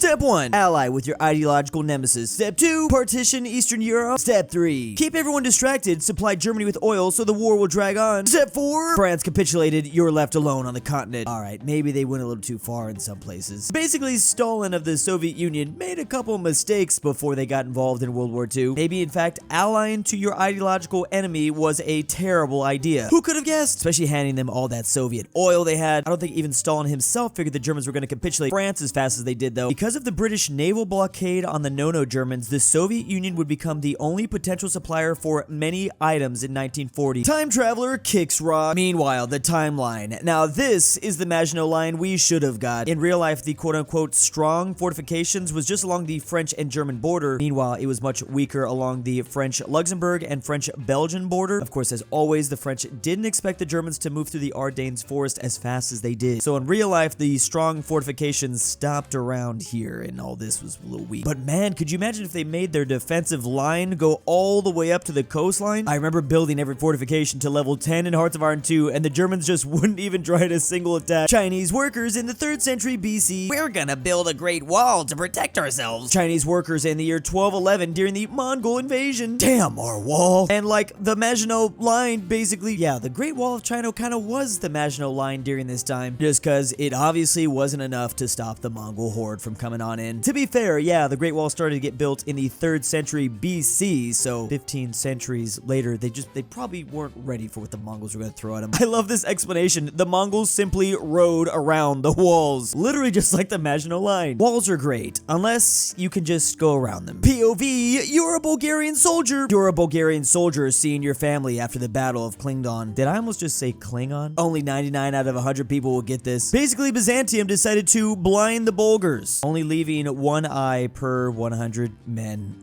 Step 1, ally with your ideological nemesis. Step 2, partition Eastern Europe. Step 3, keep everyone distracted, supply Germany with oil so the war will drag on. Step 4, France capitulated, you're left alone on the continent. Alright, maybe they went a little too far in some places. Basically, Stalin of the Soviet Union made a couple mistakes before they got involved in World War II. Maybe, in fact, allying to your ideological enemy was a terrible idea. Who could have guessed? Especially handing them all that Soviet oil they had. I don't think even Stalin himself figured the Germans were going to capitulate France as fast as they did, though. Because of the British naval blockade on the No-No Germans, the Soviet Union would become the only potential supplier for many items in 1940. Time Traveler kicks rock. Meanwhile, the timeline. Now, this is the Maginot Line we should have got. In real life, the quote-unquote strong fortifications was just along the French and German border. Meanwhile, it was much weaker along the French-Luxembourg and French-Belgian border. Of course, as always, the French didn't expect the Germans to move through the Ardennes forest as fast as they did. So in real life, the strong fortifications stopped around here, and all this was a little weak. But man, could you imagine if they made their defensive line go all the way up to the coastline? I remember building every fortification to level 10 in Hearts of Iron 2, and the Germans just wouldn't even try a single attack. Chinese workers in the 3rd century BC. We're gonna build a great wall to protect ourselves. Chinese workers in the year 1211 during the Mongol invasion. Damn, our wall. And like the Maginot Line, basically, yeah, the Great Wall of China kind of was the Maginot Line during this time, just because it obviously wasn't enough to stop the Mongol horde from coming on in. To be fair, yeah, the Great Wall started to get built in the 3rd century BC, so 15 centuries later, they probably weren't ready for what the Mongols were going to throw at them. I love this explanation. The Mongols simply rode around the walls, literally just like the Maginot Line. Walls are great, unless you can just go around them. POV, you're a Bulgarian soldier. You're a Bulgarian soldier seeing your family after the Battle of Klingon. Did I almost just say Klingon? Only 99 out of 100 people will get this. Basically, Byzantium decided to blind the Bulgars, only leaving one eye per 100 men.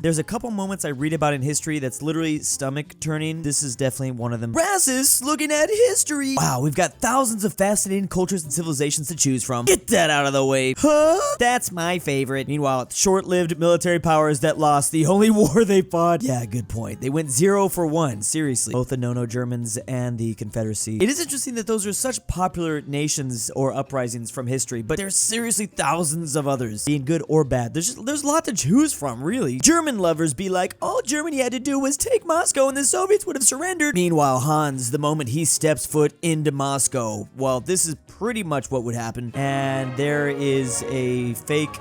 There's a couple moments I read about in history that's literally stomach turning. This is definitely one of them. Rassus looking at history. Wow, we've got thousands of fascinating cultures and civilizations to choose from. Get that out of the way. Huh? That's my favorite. Meanwhile, short-lived military powers that lost the only war they fought. Yeah, good point. They went 0 for 1. Seriously. Both the No-No Germans and the Confederacy. It is interesting that those are such popular nations or uprisings from history, but there's seriously thousands of others, being good or bad. There's a lot to choose from, really. German lovers be like, all Germany had to do was take Moscow and the Soviets would have surrendered. Meanwhile, Hans, the moment he steps foot into Moscow, well, this is pretty much what would happen. And there is a fake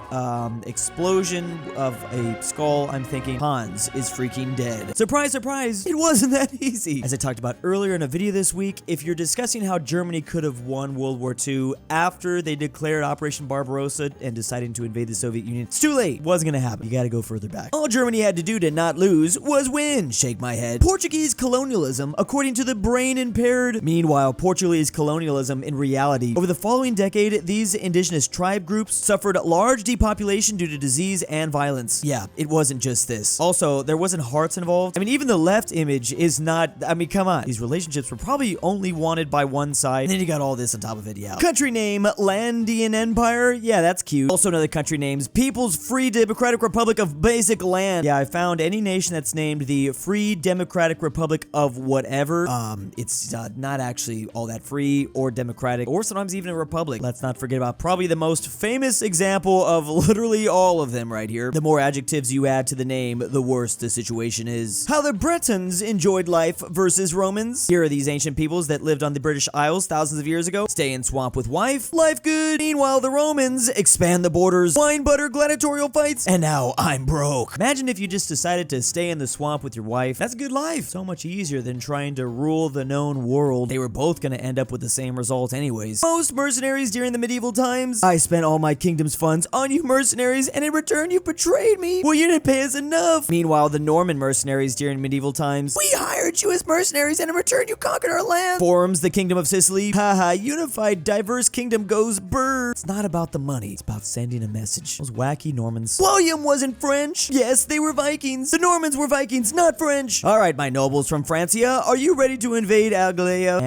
explosion of a skull. I'm thinking Hans is freaking dead. Surprise, surprise, it wasn't that easy. As I talked about earlier in a video this week, if you're discussing how Germany could have won World War II after they declared Operation Barbarossa and deciding to invade the Soviet Union, it's too late. It wasn't gonna happen. You gotta go further back. All Germany had to do to not lose was win. Shake my head. Portuguese colonialism, according to the brain impaired. Meanwhile, Portuguese colonialism in reality. Over the following decade, these indigenous tribe groups suffered large depopulation due to disease and violence. Yeah, it wasn't just this. Also, there wasn't hearts involved. I mean, even the left image is not, I mean, come on. These relationships were probably only wanted by one side. And then you got all this on top of it, yeah. Country name, Landian Empire. Yeah, that's cute. Also another country names, People's Free Democratic Republic of Basic Land. Yeah, I found any nation that's named the Free Democratic Republic of whatever. It's not actually all that free or democratic or sometimes even a republic. Let's not forget about probably the most famous example of literally all of them right here. The more adjectives you add to the name, the worse the situation is. How the Bretons enjoyed life versus Romans. Here are these ancient peoples that lived on the British Isles thousands of years ago. Stay in swamp with wife, life good. Meanwhile, the Romans expand the borders, wine butter gladiatorial fights, and now I'm broke. Imagine if you just decided to stay in the swamp with your wife. That's a good life. So much easier than trying to rule the known world. They were both gonna end up with the same result anyways. Most mercenaries during the medieval times. I spent all my kingdom's funds on you mercenaries, and in return you betrayed me. Well, you didn't pay us enough. Meanwhile, the Norman mercenaries during medieval times. We hired you as mercenaries, and in return you conquered our land. Forms the Kingdom of Sicily. Haha, unified, diverse kingdom goes brr. It's not about the money. It's about sending a message. Those wacky Normans. William wasn't French. Yes, they were Vikings. The Normans were Vikings, not French. All right, my nobles from Francia, are you ready to invade Anglia?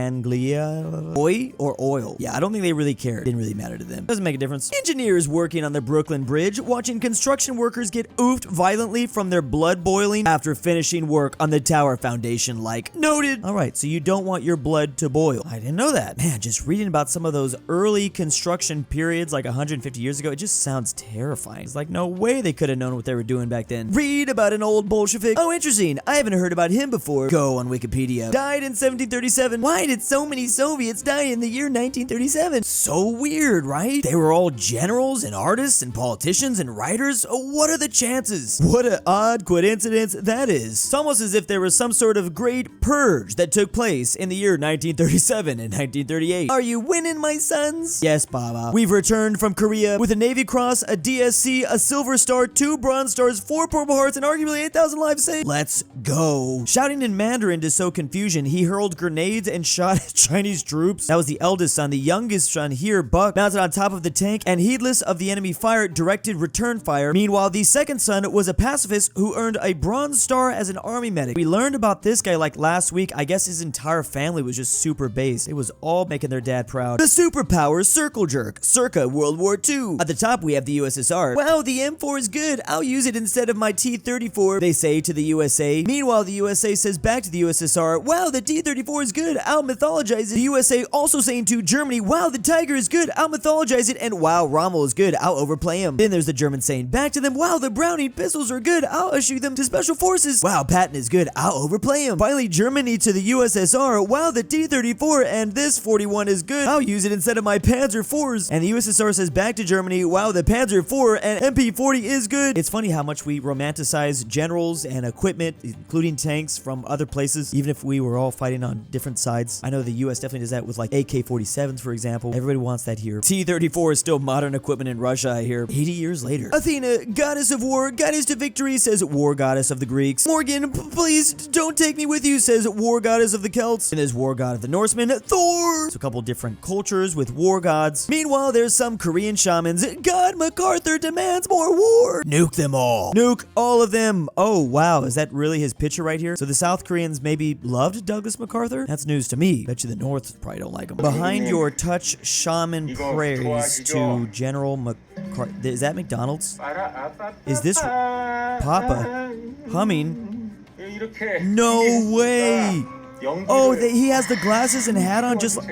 Oil or oil? Yeah, I don't think they really cared. Didn't really matter to them. Doesn't make a difference. Engineers working on the Brooklyn Bridge, watching construction workers get oofed violently from their blood boiling after finishing work on the tower foundation, like noted. All right, so you don't want your blood to boil. I didn't know that. Man, just reading about some of those early construction periods like 150 years ago, just sounds terrifying. It's like, no way they could have known what they were doing back then. Read about an old Bolshevik. Oh, interesting. I haven't heard about him before. Go on Wikipedia. Died in 1737. Why did so many Soviets die in the year 1937? So weird, right? They were all generals and artists and politicians and writers. Oh, what are the chances? What an odd coincidence that is. It's almost as if there was some sort of great purge that took place in the year 1937 and 1938. Are you winning, my sons? Yes, Baba. We've returned from Korea with a Navy Cross, a DSC, a Silver Star, 2 Bronze Stars, 4 Purple Hearts, and arguably 8,000 lives saved. Let's go. Shouting in Mandarin to sow confusion, he hurled grenades and shot at Chinese troops. That was the eldest son. The youngest son here, Buck, mounted on top of the tank and heedless of the enemy fire, directed return fire. Meanwhile, the second son was a pacifist who earned a Bronze Star as an army medic. We learned about this guy like last week. I guess his entire family was just super based. It was all making their dad proud. The superpower circle jerk, circa World War II. At the top, we have the USSR. Wow, the M4 is good. I'll use it instead of my T-34, they say to the USA. Meanwhile, the USA says back to the USSR, wow, the T-34 is good. I'll mythologize it. The USA also saying to Germany, wow, the Tiger is good. I'll mythologize it. And wow, Rommel is good. I'll overplay him. Then there's the Germans saying back to them, wow, the Browning pistols are good. I'll issue them to special forces. Wow, Patton is good. I'll overplay him. Finally, Germany to the USSR, wow, the T-34 and this 41 is good. I'll use it instead of my Panzer IVs. And the USSR says back to Germany, wow, the Panzer IV and MP40 is good. It's funny how much we romanticize generals and equipment, including tanks from other places, even if we were all fighting on different sides. I know the US definitely does that with like AK-47s, for example. Everybody wants that here. T-34 is still modern equipment in Russia, I hear. 80 years later. Athena, goddess of war, goddess to victory, says war goddess of the Greeks. Morgan, please don't take me with you, says war goddess of the Celts. And there's war god of the Norsemen, Thor. So a couple different cultures with war gods. Meanwhile, there's some Korean shamans. God MacArthur demands more war. Nuke them all. Nuke all of them. Oh, wow. Is that really his picture right here? So the South Koreans maybe loved Douglas MacArthur? That's news to me. Bet you the North probably don't like him. Behind your touch shaman prayers to General MacArthur. Is that McDonald's? Is this Papa humming? No way. Oh, he has the glasses and hat on just like...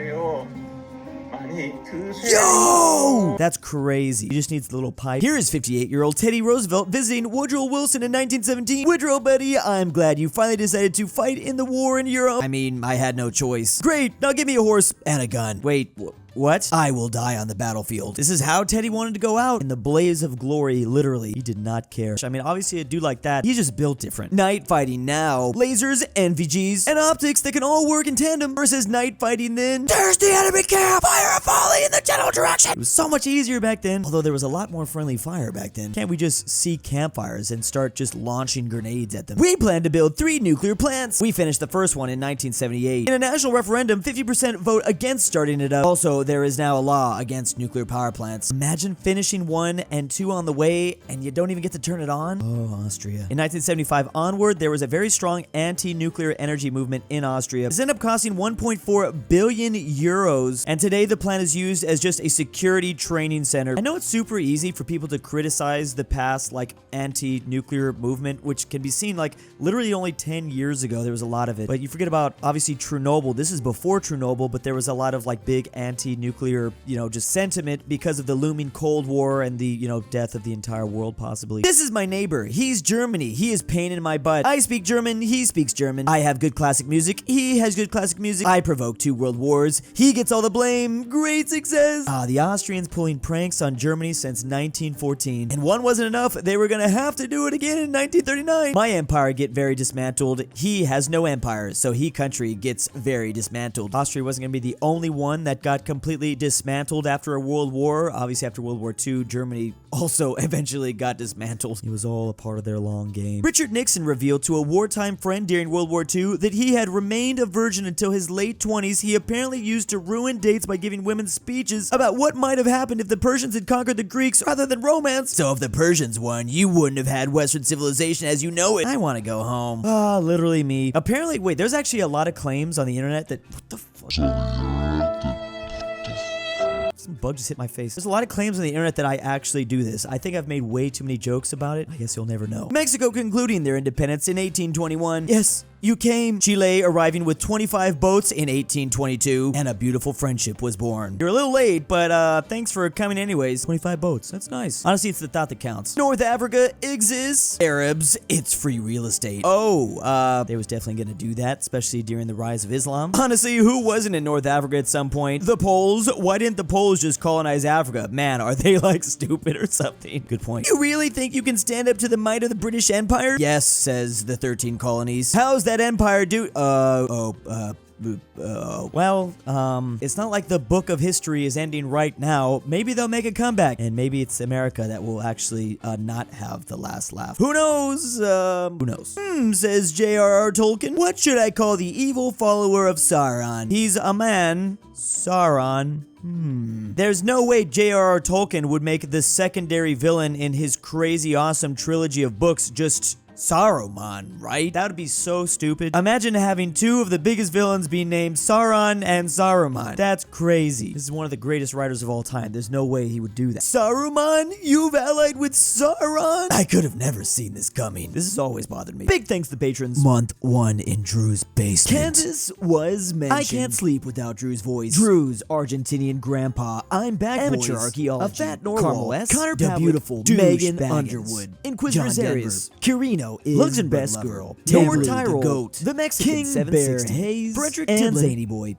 Yo! That's crazy. He just needs the little pipe. Here is 58-year-old Teddy Roosevelt visiting Woodrow Wilson in 1917. Woodrow, buddy, I'm glad you finally decided to fight in the war in Europe. I mean, I had no choice. Great, now give me a horse and a gun. Wait, what? I will die on the battlefield. This is how Teddy wanted to go out. In the blaze of glory, literally. He did not care. I mean, obviously a dude like that, he's just built different. Night fighting now. Lasers, NVGs, and optics that can all work in tandem versus night fighting then. There's the enemy camp! Fire a volley in the general direction! It was so much easier back then, although there was a lot more friendly fire back then. Can't we just see campfires and start just launching grenades at them? We plan to build 3 nuclear plants. We finished the first one in 1978. In a national referendum, 50% vote against starting it up. Also, there is now a law against nuclear power plants. Imagine finishing 1 and 2 on the way and you don't even get to turn it on. Oh, Austria. In 1975 onward, there was a very strong anti-nuclear energy movement in Austria. This ended up costing 1.4 billion euros, and today the plant is used as just a security training center. I know it's super easy for people to criticize the past like anti-nuclear movement, which can be seen like literally only 10 years ago there was a lot of it. But you forget about obviously Chernobyl. This is before Chernobyl, but there was a lot of like big anti-nuclear, just sentiment because of the looming Cold War and the, death of the entire world possibly. This is my neighbor. He's Germany. He is pain in my butt. I speak German. He speaks German. I have good classic music. He has good classic music. I provoked 2 world wars. He gets all the blame. Great success. The Austrians pulling pranks on Germany since 1914. And one wasn't enough. They were gonna have to do it again in 1939. My empire get very dismantled. He has no empire, so he country gets very dismantled. Austria wasn't gonna be the only one that got completely dismantled after a world war. Obviously, after World War II, Germany also eventually got dismantled. It was all a part of their long game. Richard Nixon revealed to a wartime friend during World War II that he had remained a virgin until his late 20s. He apparently used to ruin dates by giving women speeches about what might have happened if the Persians had conquered the Greeks rather than romance. So if the Persians won, you wouldn't have had Western civilization as you know it. I want to go home. Literally me. Apparently, wait, there's actually a lot of claims on the internet that, what the fuck? Some bug just hit my face. There's a lot of claims on the internet that I actually do this. I think I've made way too many jokes about it. I guess you'll never know. Mexico concluding their independence in 1821. Yes, you came. Chile arriving with 25 boats in 1822, and a beautiful friendship was born. You're a little late, but thanks for coming anyways. 25 boats, that's nice. Honestly, it's the thought that counts. North Africa exists. Arabs, it's free real estate. Oh, they was definitely gonna do that, especially during the rise of Islam. Honestly, who wasn't in North Africa at some point? The Poles? Why didn't the Poles just colonize Africa? Man, are they like stupid or something? Good point. You really think you can stand up to the might of the British Empire? Yes, says the 13 colonies. How's that empire do? Well, it's not like the book of history is ending right now. Maybe they'll make a comeback, and maybe it's America that will actually not have the last laugh. Who knows? Who knows? Says J.R.R. Tolkien. What should I call the evil follower of Sauron? He's a man. Sauron. There's no way J.R.R. Tolkien would make the secondary villain in his crazy awesome trilogy of books just Saruman, right? That would be so stupid. Imagine having two of the biggest villains being named Sauron and Saruman. That's crazy. This is one of the greatest writers of all time. There's no way he would do that. Saruman? You've allied with Sauron? I could have never seen this coming. This has always bothered me. Big thanks to the patrons. Month 1 in Drew's basement. Kansas was mentioned. I can't sleep without Drew's voice. Drew's Argentinian Grandpa. I'm back. Amateur voice. Archaeology. aPhatNarwhal. Carmel Saida. DaBeautiful-MEGAN-Underwood. InquisitorXarius. KirinoIsBestGirl. Tyrol. The Mexican KingBearHaze. Fredrik Tibblin. And ZaneyBoi.